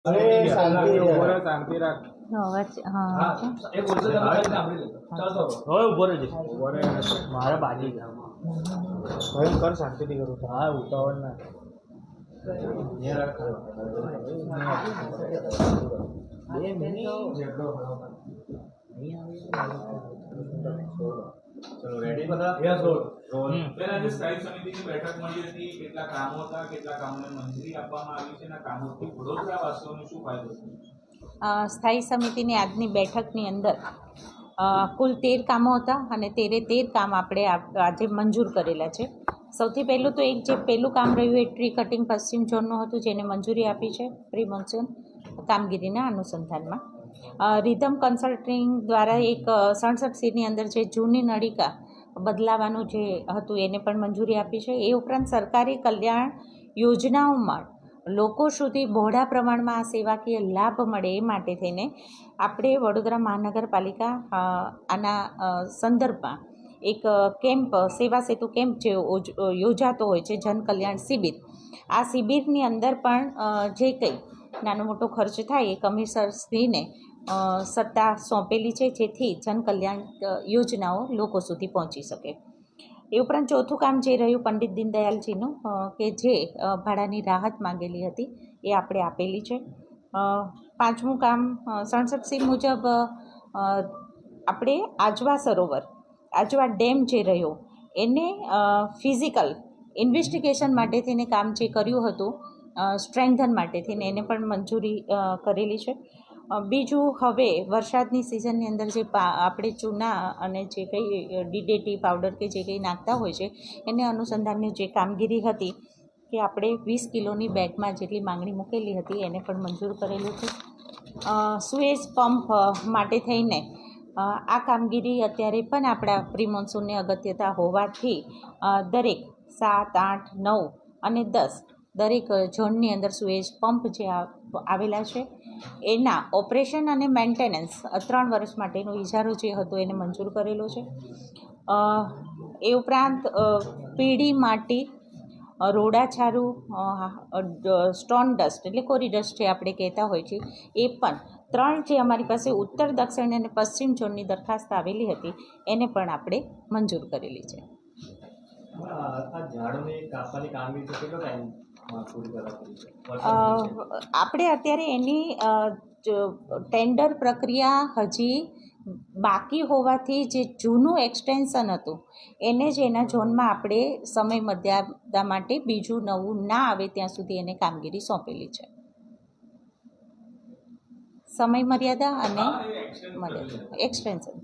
અરે શાંતિ શાંતિ રાખ. હા એ બોલશે તમે ખાલી સાંભળી લેજો. ચાલો હવે ઉભો રહેજો. ઉભો રહે મારા બાજી ભયંકર શાંતિથી કરું છું. હા ઉતાવળ ના ચલો રેડી બધા યસ રોલ. બેન આજે સ્થાયી સમિતિની બેઠક મળી હતી, કેટલા કામો હતા, કેટલા કામોને મંજૂરી આપવામાં આવી છે અને કામોથી વડોદરા વાસીઓને શું ફાયદો છે? સ્થાયી સમિતિની આજની બેઠકની અંદર કુલ 13 કામો હતા અને 13 કામ આપણે આજે મંજૂર કરેલા છે. સૌથી પહેલું તો એક જે પહેલું કામ રહ્યું એ ટ્રી કટિંગ પશ્ચિમ ઝોનનું હતું, જેને મંજૂરી આપી છે પ્રી મોન્સૂન કામગીરીના અનુસંધાનમાં. રિધમ કન્સલ્ટિંગ દ્વારા એક 67 સીની અંદર જે જૂની નળિકા બદલાવાનું જે હતું એને પણ મંજૂરી આપી છે. એ ઉપરાંત સરકારી કલ્યાણ યોજનાઓમાં લોકો સુધી બહોળા પ્રમાણમાં આ સેવાકીય લાભ મળે એ માટે થઈને આપણે વડોદરા મહાનગરપાલિકા આના સંદર્ભમાં એક કેમ્પ, સેવા સેતુ કેમ્પ જે યોજાતો હોય છે, જન કલ્યાણ શિબિર. આ શિબિરની અંદર પણ જે કંઈ નાનો મોટો ખર્ચ થાય એ કમિશનરશ્રીને સત્તા સોંપેલી છે, જેથી જન કલ્યાણ યોજનાઓ લોકો સુધી પહોંચી શકે. એ ઉપરાંત ચોથું કામ જે રહ્યું પંડિત દીનદયાલજીનું, કે જે ભાડાની રાહત માંગેલી હતી એ આપણે આપેલી છે. પાંચમું કામ 67C મુજબ આપણે આજવા સરોવર, આજવા ડેમ જે રહ્યો એને ફિઝિકલ ઇન્વેસ્ટિગેશન માટે થઈને કામ જે કર્યું હતું સ્ટ્રેન્થન માટે થઈને એને પણ મંજૂરી કરેલી છે. બીજું, હવે વરસાદની સિઝનની અંદર જે આપણે ચૂના અને જે કંઈ DDT પાવડર કે જે કંઈ નાખતા હોય છે એને અનુસંધાનની જે કામગીરી હતી કે આપણે 20 કિલોની બેગમાં જેટલી માંગણી મૂકેલી હતી એને પણ મંજૂર કરેલું છે. સુએઝ પંપ માટે થઈને આ કામગીરી અત્યારે પણ આપણા પ્રી મોન્સૂનની અગત્યતા હોવાથી દરેક 7, 8, 9 અને 10 દરેક ઝોનની અંદર સુએઝ પંપ જે આવેલા છે એના ઓપરેશન અને મેન્ટેનન્સ 3 વર્ષ માટેનો ઇજારો જે હતો એને મંજૂર કરેલો છે. એ ઉપરાંત પીળી માટી, રોડાછારું, સ્ટોન ડસ્ટ એટલે કોરી ડસ્ટ જે આપણે કહેતા હોય છે એ પણ 3 જે અમારી પાસે ઉત્તર, દક્ષિણ અને પશ્ચિમ ઝોનની દરખાસ્ત આવેલી હતી એને પણ આપણે મંજૂર કરેલી છે. આપણે અત્યારે એની ટેન્ડર પ્રક્રિયા હજી બાકી હોવાથી જે જૂનું એક્સટેન્શન હતું એને જ એના ઝોનમાં આપણે સમય મર્યાદા માટે બીજું નવું ના આવે ત્યાં સુધી એને કામગીરી સોંપેલી છે. સમય મર્યાદા અને એક્સટેન્શન